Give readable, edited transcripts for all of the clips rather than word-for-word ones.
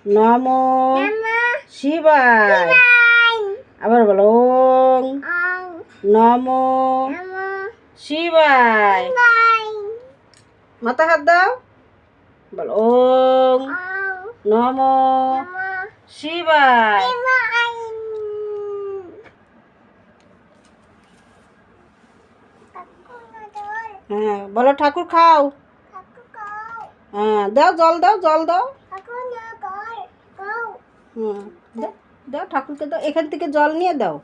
নমো শিবায়। আবার বলো ওং নমো শিবায়। মাথা হাত দাও, বলো ওং নমো শিবায়। হ্যাঁ বলো ঠাকুর খাও। হ্যাঁ দাও, জল দাও, জল দাও। হুম দাও দাও, ঠাকুরকে দাও, এখান থেকে জল নিয়ে দাও।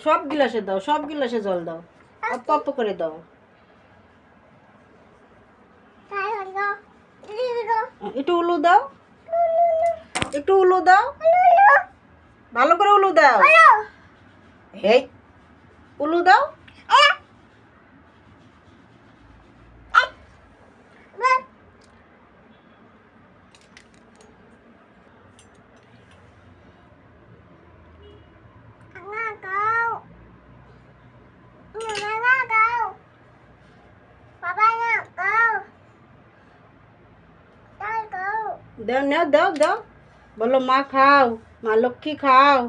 সব গিলাসে দাও, সব গিলাসে জল দাও, অল্প অল্প করে দাও। একটু উলু দাও, একটু উলু দাও, ভালো করে উলু দাও। এই উলু দাও। দাও না, দাও দাও, বলো মা খাও, মা লক্ষ্মী খাও।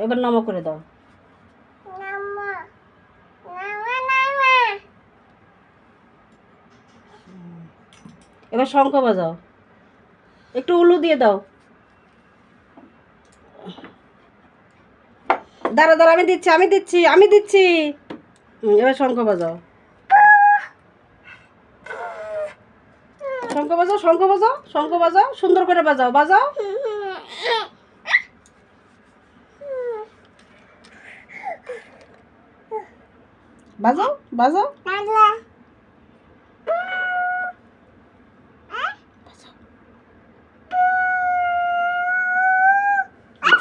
এবার নমো করে দাও। এবার শঙ্খ বাজাও, একটু উলু দিয়ে দাও। দাঁড়া দাঁড়া, আমি দিচ্ছি, আমি দিচ্ছি, আমি দিচ্ছি। এবার শঙ্খ বাজাও, শঙ্খ বাজাও, শঙ্খ বাজাও, শঙ্খ বাজাও, সুন্দর করে বাজাও, বাজাও। বাজাও বাজাও।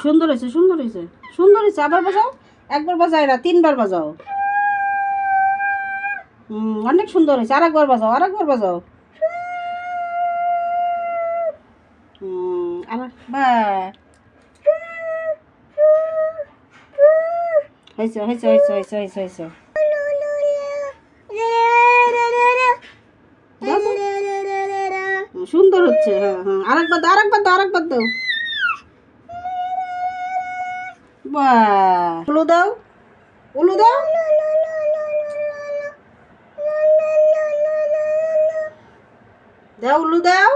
সুন্দর হয়েছে, সুন্দর হয়েছে, সুন্দর হয়েছে। আবার বাজাও, একবার বাজায় না, 3বার বাজাও। অনেক সুন্দর হয়েছে, আরেকবার বাজাও, আরেকবার বাজাও। হয়েছে হয়েছে হয়েছে হয়েছে হয়েছে হয়েছে। সুন্দর হচ্ছে। হ্যাঁ হ্যাঁ, আরেকবার দাও, আরেকবার দাও, আরেকবার দাও। বাহ, উলু দাও, উলু দাও। দাও উলু দাও।